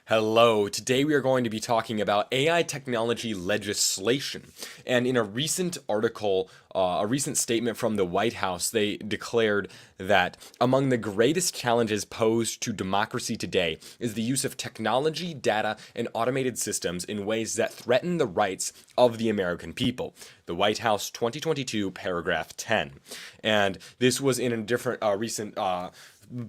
Hello. Today we are going to be talking about AI technology legislation. And in a recent article, a recent statement from the White House, they declared that among the greatest challenges posed to democracy today is the use of technology, data, and automated systems in ways that threaten the rights of the American people. The White House 2022, paragraph 10. And this was in a different recent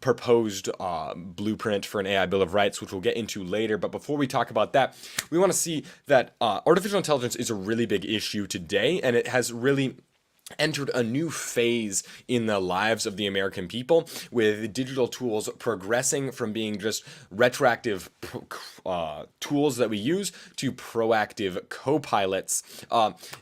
proposed blueprint for an AI Bill of Rights, which we'll get into later. But before we talk about that, we want to see that artificial intelligence is a really big issue today, and it has really entered a new phase in the lives of the American people, with digital tools progressing from being just retroactive tools that we use to proactive co-pilots.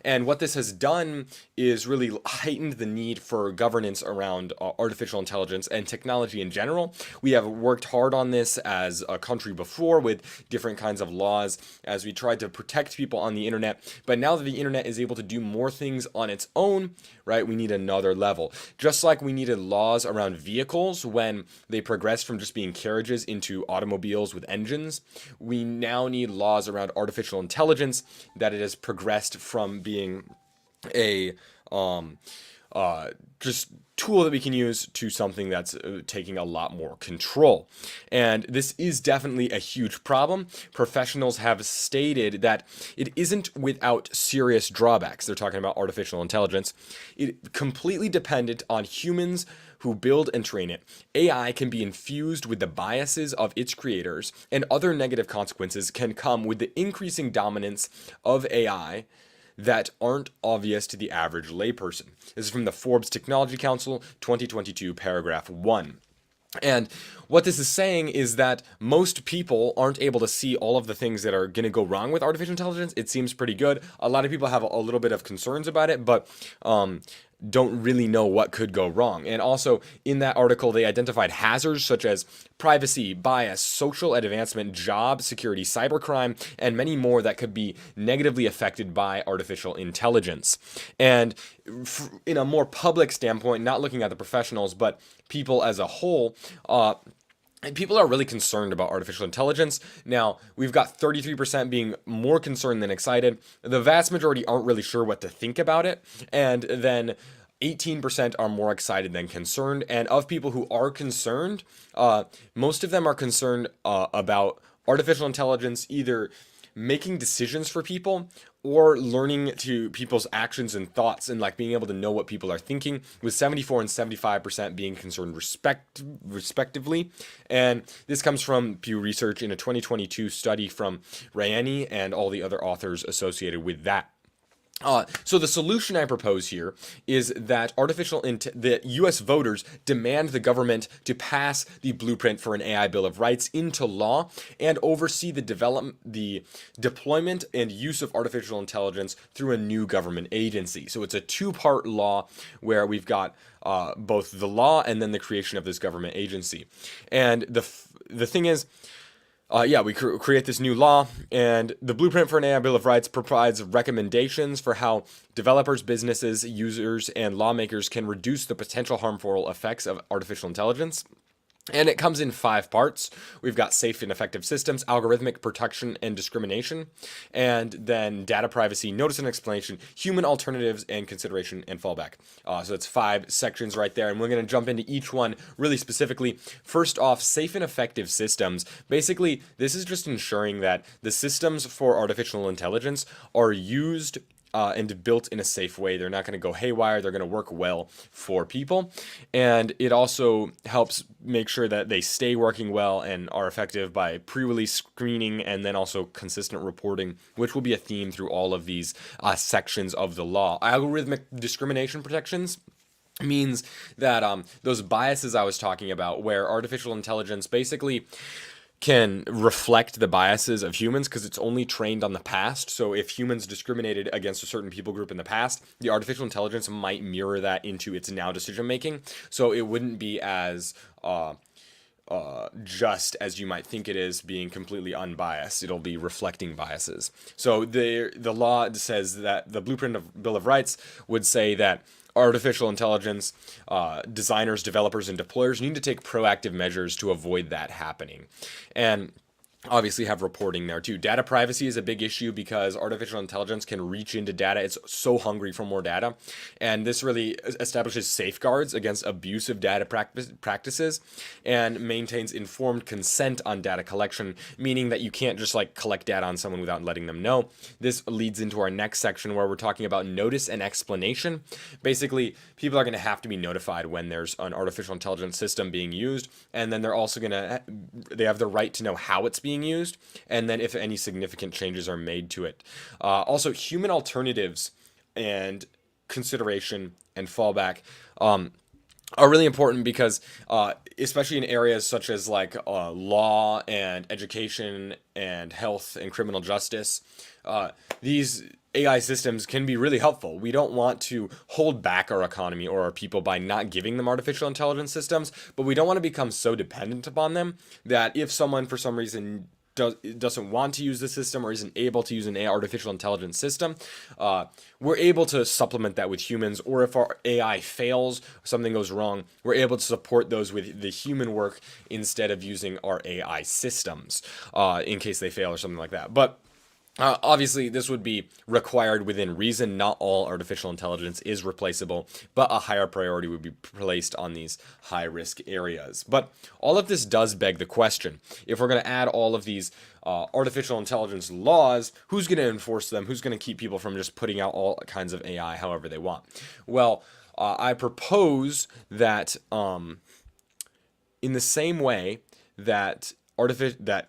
And what this has done is really heightened the need for governance around artificial intelligence and technology in general. We have worked hard on this as a country before with different kinds of laws as we tried to protect people on the internet. But now that the internet is able to do more things on its own, right, we need another level. Just like we needed laws around vehicles when they progressed from just being carriages into automobiles with engines, we now need laws around artificial intelligence that it has progressed from being a just tool that we can use to something that's taking a lot more control. And this is definitely a huge problem. Professionals have stated that it isn't without serious drawbacks. They're talking about artificial intelligence. It completely dependent on humans who build and train it. AI can be infused with the biases of its creators, and other negative consequences can come with the increasing dominance of AI that aren't obvious to the average layperson. This is from the Forbes Technology Council 2022, paragraph 1. And what this is saying is that most people aren't able to see all of the things that are going to go wrong with artificial intelligence. It seems pretty good. A lot of people have a little bit of concerns about it, but don't really know what could go wrong. And also in that article, they identified hazards such as privacy, bias, social advancement, job security, cybercrime, and many more that could be negatively affected by artificial intelligence. And in a more public standpoint, not looking at the professionals, but people as a whole, and people are really concerned about artificial intelligence. Now, we've got 33% being more concerned than excited. The vast majority aren't really sure what to think about it. And then 18% are more excited than concerned. And of people who are concerned, most of them are concerned about artificial intelligence either making decisions for people or learning to people's actions and thoughts, and like being able to know what people are thinking, with 74 and 75% being concerned respectively. And this comes from Pew Research in a 2022 study from Rayani and all the other authors associated with that. So the solution I propose here is that the U.S. voters demand the government to pass the blueprint for an AI Bill of Rights into law and oversee the deployment and use of artificial intelligence through a new government agency. So it's a two-part law where we've got both the law and then the creation of this government agency. And the thing is, we create this new law, and the blueprint for an AI Bill of Rights provides recommendations for how developers, businesses, users, and lawmakers can reduce the potential harmful effects of artificial intelligence. And it comes in 5 parts. We've got safe and effective systems, algorithmic protection and discrimination, and then data privacy, notice and explanation, human alternatives, and consideration and fallback. So it's 5 sections right there, and we're going to jump into each one really specifically. First off, safe and effective systems. Basically, this is just ensuring that the systems for artificial intelligence are used and built in a safe way. They're not going to go haywire. They're going to work well for people. And it also helps make sure that they stay working well and are effective by pre-release screening and then also consistent reporting, which will be a theme through all of these sections of the law. Algorithmic discrimination protections means that those biases I was talking about, where artificial intelligence basically can reflect the biases of humans because it's only trained on the past. So if humans discriminated against a certain people group in the past, the artificial intelligence might mirror that into its now decision making. So it wouldn't be as just as you might think it is, being completely unbiased. It'll be reflecting biases. So the law says that the blueprint of Bill of Rights would say that artificial intelligence designers, developers, and deployers need to take proactive measures to avoid that happening. And obviously have reporting there too. Data privacy is a big issue because artificial intelligence can reach into data. It's so hungry for more data. And this really establishes safeguards against abusive data practices and maintains informed consent on data collection, meaning that you can't just like collect data on someone without letting them know. This leads into our next section where we're talking about notice and explanation. Basically, people are going to have to be notified when there's an artificial intelligence system being used, and then they're also going to they have the right to know how it's being used, and then if any significant changes are made to it. Also, human alternatives and consideration and fallback are really important because, especially in areas such as like law and education and health and criminal justice, these AI systems can be really helpful. We don't want to hold back our economy or our people by not giving them artificial intelligence systems, but we don't want to become so dependent upon them that if someone for some reason doesn't want to use the system or isn't able to use an artificial intelligence system, we're able to supplement that with humans. Or if our AI fails, or something goes wrong, we're able to support those with the human work instead of using our AI systems in case they fail or something like that. But obviously, this would be required within reason. Not all artificial intelligence is replaceable, but a higher priority would be placed on these high-risk areas. But all of this does beg the question, if we're going to add all of these artificial intelligence laws, who's going to enforce them? Who's going to keep people from just putting out all kinds of AI however they want? Well, I propose that in the same way that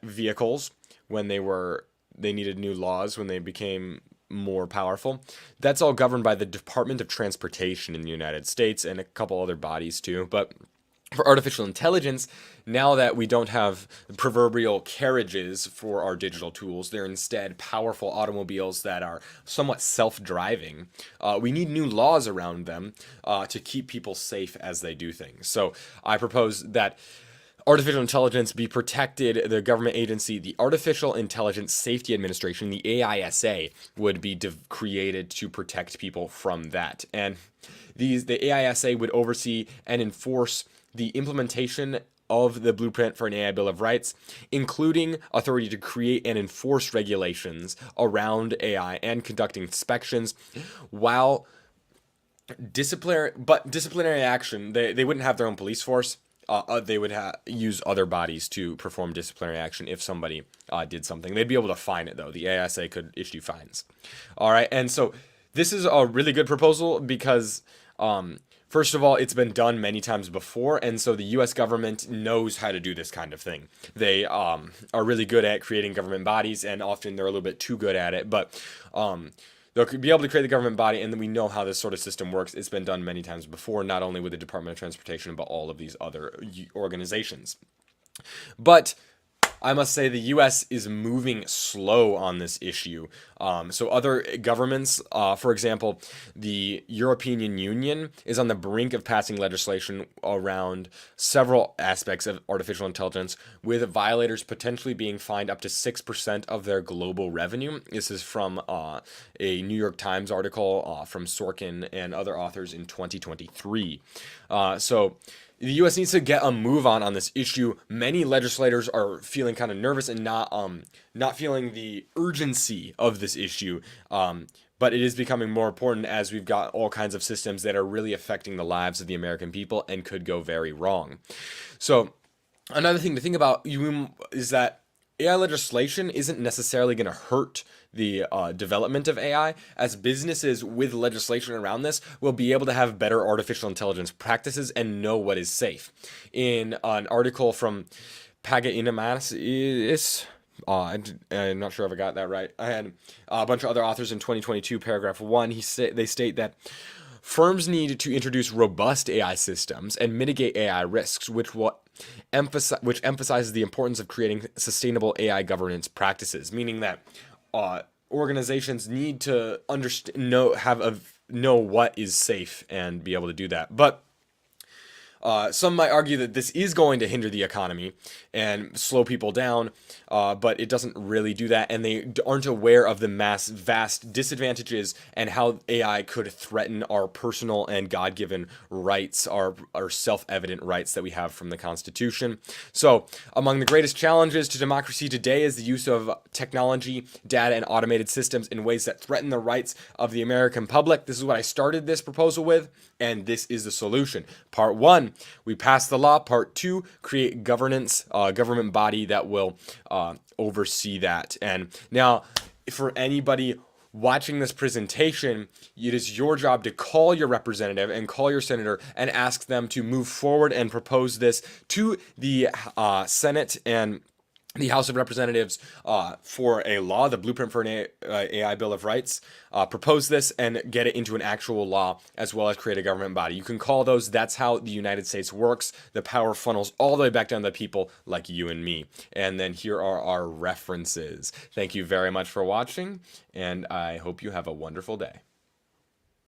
vehicles, when they needed new laws when they became more powerful. That's all governed by the Department of Transportation in the United States and a couple other bodies too. But for artificial intelligence, now that we don't have proverbial carriages for our digital tools, they're instead powerful automobiles that are somewhat self-driving. We need new laws around them to keep people safe as they do things. So I propose that artificial intelligence be protected. The government agency, the Artificial Intelligence Safety Administration, the AISA, would be created to protect people from that. And the AISA would oversee and enforce the implementation of the Blueprint for an AI Bill of Rights, including authority to create and enforce regulations around AI and conduct inspections, while disciplinary action, they wouldn't have their own police force. They would use other bodies to perform disciplinary action if somebody did something. They'd be able to fine it, though. The AISA could issue fines. All right, and so this is a really good proposal because, first of all, it's been done many times before, and so the U.S. government knows how to do this kind of thing. They are really good at creating government bodies, and often they're a little bit too good at it, but they'll be able to create the government body, and then we know how this sort of system works. It's been done many times before, not only with the Department of Transportation, but all of these other organizations. But I must say the U.S. is moving slow on this issue. So other governments, for example, the European Union is on the brink of passing legislation around several aspects of artificial intelligence, with violators potentially being fined up to 6% of their global revenue. This is from a New York Times article from Sorkin and other authors in 2023. So the U.S. needs to get a move on this issue. Many legislators are feeling kind of nervous and not feeling the urgency of this issue. But it is becoming more important as we've got all kinds of systems that are really affecting the lives of the American people and could go very wrong. So another thing to think about is that AI legislation isn't necessarily going to hurt the development of AI, as businesses with legislation around this will be able to have better artificial intelligence practices and know what is safe. In an article from Pagainimanis, I'm not sure if I got that right. I had a bunch of other authors in 2022, paragraph 1. They state that firms need to introduce robust AI systems and mitigate AI risks, which emphasizes the importance of creating sustainable AI governance practices, meaning that organizations need to know what is safe and be able to do that. But Some might argue that this is going to hinder the economy and slow people down, but it doesn't really do that, and they aren't aware of the vast disadvantages and how AI could threaten our personal and God-given rights, our self-evident rights that we have from the Constitution. So, among the greatest challenges to democracy today is the use of technology, data, and automated systems in ways that threaten the rights of the American public. This is what I started this proposal with, and this is the solution. Part 1, we pass the law. Part 2, create governance, government body that will oversee that. And now, for anybody watching this presentation, it is your job to call your representative and call your senator and ask them to move forward and propose this to the Senate and the House of Representatives for a law, the Blueprint for an AI Bill of Rights. Propose this and get it into an actual law, as well as create a government body. You can call those. That's how the United States works. The power funnels all the way back down to people like you and me. And then here are our references. Thank you very much for watching, and I hope you have a wonderful day.